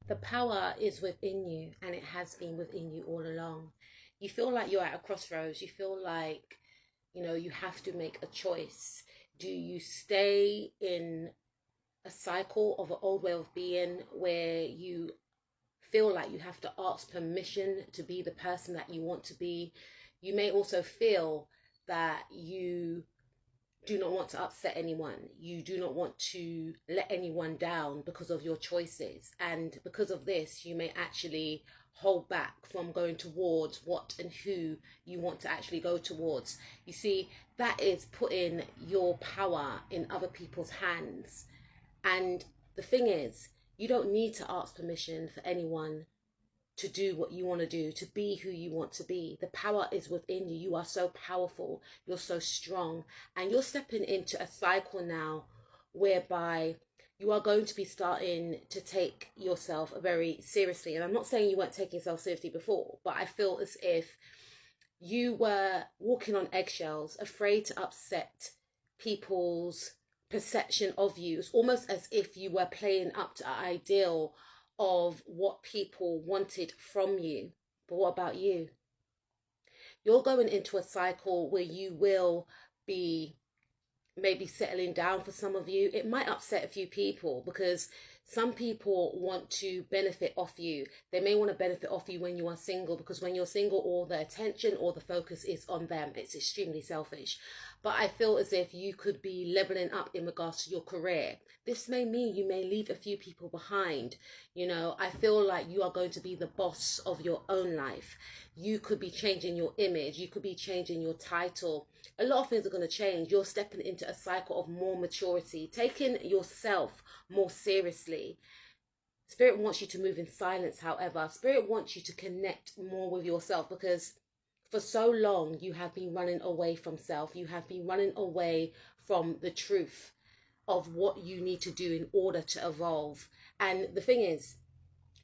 The power is within you, and it has been within you all along. You feel like you're at a crossroads. You feel like, you have to make a choice. Do you stay in a cycle of an old way of being where you feel like you have to ask permission to be the person that you want to be? You may also feel that you do not want to upset anyone. You do not want to let anyone down because of your choices. And because of this, you may actually hold back from going towards what and who you want to actually go towards. You see, that is putting your power in other people's hands. And the thing is, you don't need to ask permission for anyone to do what you want to do, to be who you want to be. The power is within you. You are so powerful. You're so strong. And you're stepping into a cycle now whereby you are going to be starting to take yourself very seriously. And I'm not saying you weren't taking yourself seriously before, but I feel as if you were walking on eggshells, afraid to upset people's perception of you. It's almost as if you were playing up to an ideal of what people wanted from you. But what about you? You're going into a cycle where you will be maybe settling down. For some of you, it might upset a few people because some people want to benefit off you. They may want to benefit off you when you are single, because when you're single, all the attention or the focus is on them. It's extremely selfish. But I feel as if you could be leveling up in regards to your career. This may mean you may leave a few people behind. I feel like you are going to be the boss of your own life. You could be changing your image. You could be changing your title. A lot of things are going to change. You're stepping into a cycle of more maturity, taking yourself more seriously. Spirit wants you to move in silence, however. Spirit wants you to connect more with yourself, because for so long you have been running away from self. You have been running away from the truth of what you need to do in order to evolve. And the thing is,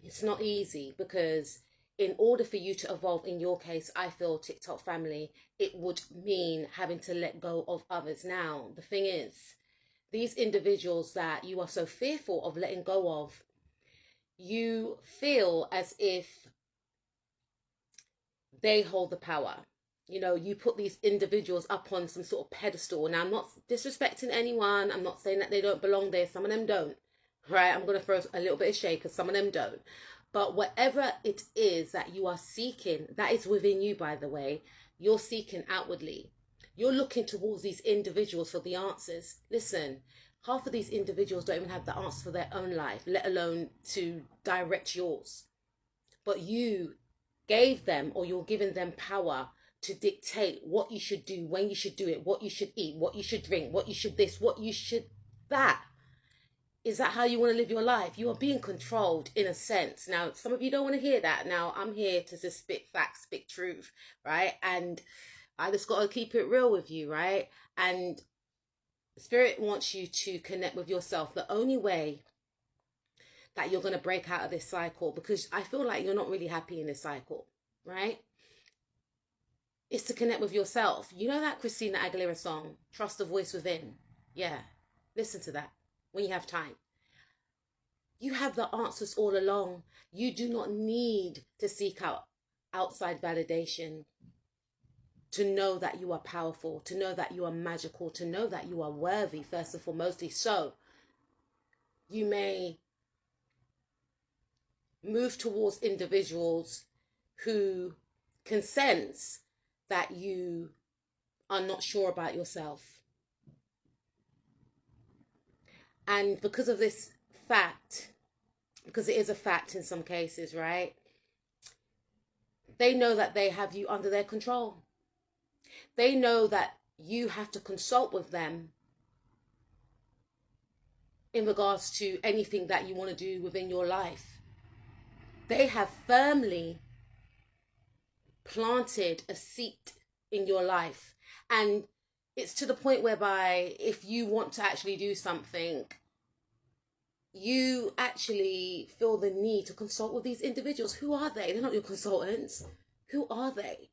it's not easy, because in order for you to evolve, in your case, I feel, TikTok family, it would mean having to let go of others. Now, the thing is, these individuals that you are so fearful of letting go of, you feel as if they hold the power. You put these individuals up on some sort of pedestal. Now, I'm not disrespecting anyone. I'm not saying that they don't belong there. Some of them don't. Right? I'm going to throw a little bit of shade, because some of them don't. But whatever it is that you are seeking, that is within you, by the way. You're seeking outwardly. You're looking towards these individuals for the answers. Listen, half of these individuals don't even have the answer for their own life, let alone to direct yours. But you gave them, or you're giving them power to dictate what you should do, when you should do it, what you should eat, what you should drink, what you should this, what you should that. Is that how you want to live your life? You are being controlled in a sense. Now, some of you don't want to hear that. Now, I'm here to just spit facts, spit truth, right? And I just got to keep it real with you, right? And Spirit wants you to connect with yourself. The only way that you're going to break out of this cycle, because I feel like you're not really happy in this cycle, right? Is to connect with yourself. You know that Christina Aguilera song, Trust the Voice Within? Yeah, listen to that when you have time. You have the answers all along. You do not need to seek out outside validation to know that you are powerful, to know that you are magical, to know that you are worthy, first and foremostly. So you may move towards individuals who can sense that you are not sure about yourself. And because of this fact, because it is a fact in some cases, right? They know that they have you under their control. They know that you have to consult with them in regards to anything that you want to do within your life. They have firmly planted a seed in your life. And it's to the point whereby if you want to actually do something, you actually feel the need to consult with these individuals. Who are they? They're not your consultants. Who are they?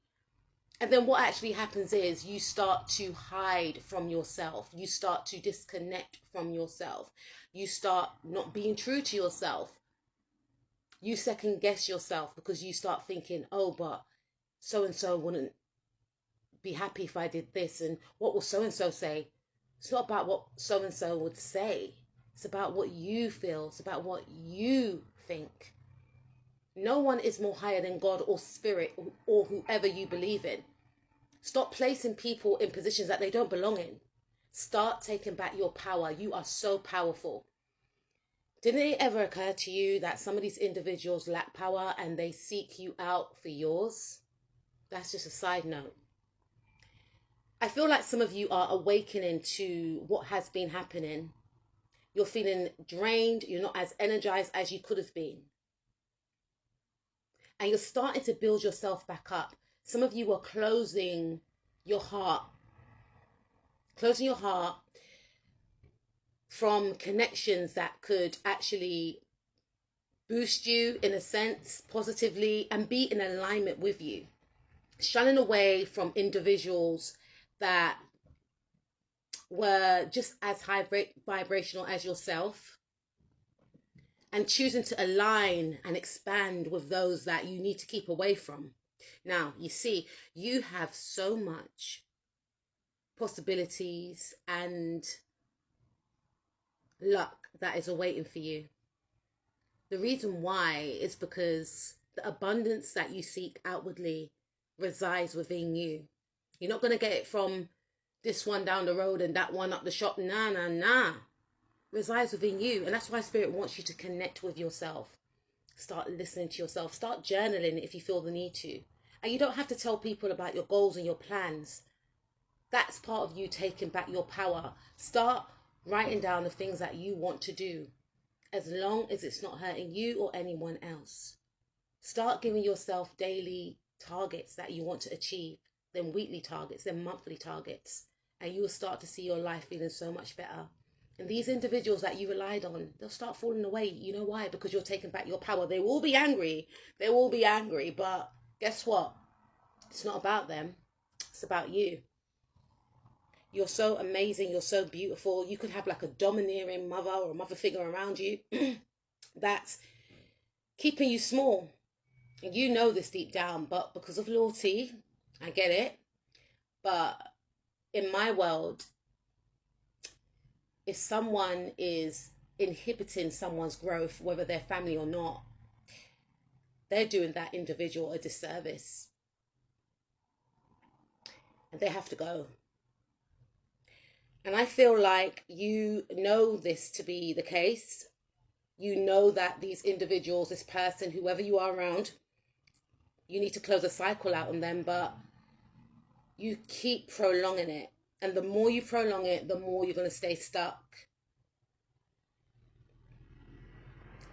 And then what actually happens is you start to hide from yourself. You start to disconnect from yourself. You start not being true to yourself. You second guess yourself because you start thinking, oh, but so and so wouldn't be happy if I did this, and what will so and so say? It's not about what so and so would say. It's about what you feel. It's about what you think. No one is more higher than God or spirit or whoever you believe in. Stop placing people in positions that they don't belong in. Start taking back your power. You are so powerful. Didn't it ever occur to you that some of these individuals lack power and they seek you out for yours? That's just a side note. I feel like some of you are awakening to what has been happening. You're feeling drained. You're not as energized as you could have been. And you're starting to build yourself back up. Some of you are closing your heart from connections that could actually boost you in a sense positively and be in alignment with you. Shunning away from individuals that were just as high vibrational as yourself, and choosing to align and expand with those that you need to keep away from. Now, you see, you have so much possibilities and luck that is awaiting for you. The reason why is because the abundance that you seek outwardly resides within you. You're not going to get it from this one down the road and that one up the shop. Nah. Resides within you. And that's why Spirit wants you to connect with yourself. Start listening to yourself. Start journaling if you feel the need to. And you don't have to tell people about your goals and your plans. That's part of you taking back your power. Start writing down the things that you want to do, as long as it's not hurting you or anyone else. Start giving yourself daily targets that you want to achieve, then weekly targets, then monthly targets. And you will start to see your life feeling so much better. And these individuals that you relied on, they'll start falling away. You know why? Because you're taking back your power. They will be angry. But guess what? It's not about them. It's about you. You're so amazing. You're so beautiful. You could have like a domineering mother or mother figure around you that's keeping you small. And you know this deep down, but because of loyalty, I get it. But in my world, if someone is inhibiting someone's growth, whether they're family or not, they're doing that individual a disservice. And they have to go. And I feel like you know this to be the case. You know that these individuals, this person, whoever you are around, you need to close a cycle out on them, but you keep prolonging it. And the more you prolong it, the more you're going to stay stuck.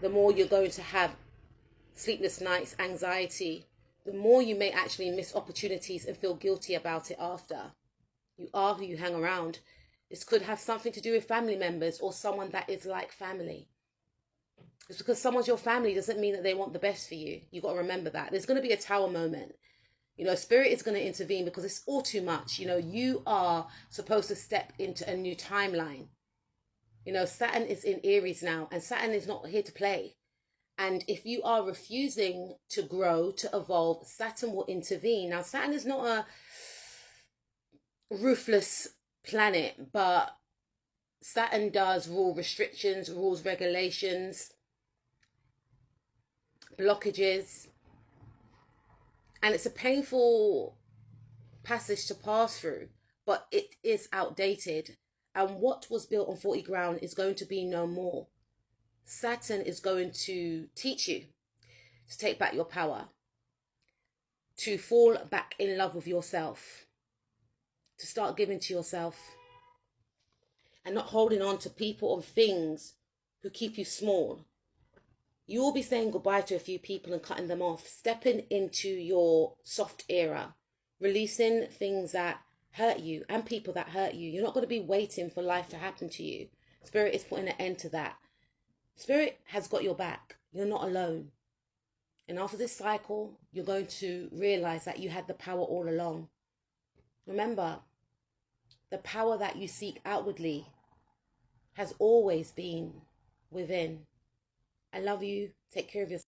The more you're going to have sleepless nights, anxiety. The more you may actually miss opportunities and feel guilty about it after. You are who you hang around. This could have something to do with family members or someone that is like family. Just because someone's your family doesn't mean that they want the best for you. You've got to remember that. There's going to be a tower moment. You know, Spirit is going to intervene because it's all too much. You know, you are supposed to step into a new timeline. You know, Saturn is in Aries now, and Saturn is not here to play. And if you are refusing to grow, to evolve, Saturn will intervene. Now, Saturn is not a ruthless planet, but Saturn does rule restrictions, rules, regulations, blockages. And it's a painful passage to pass through, but it is outdated. And what was built on faulty ground is going to be no more. Saturn is going to teach you to take back your power, to fall back in love with yourself, to start giving to yourself, and not holding on to people or things who keep you small. You will be saying goodbye to a few people and cutting them off, stepping into your soft era, releasing things that hurt you and people that hurt you. You're not going to be waiting for life to happen to you. Spirit is putting an end to that. Spirit has got your back. You're not alone. And after this cycle, you're going to realize that you had the power all along. Remember, the power that you seek outwardly has always been within. I love you. Take care of yourself.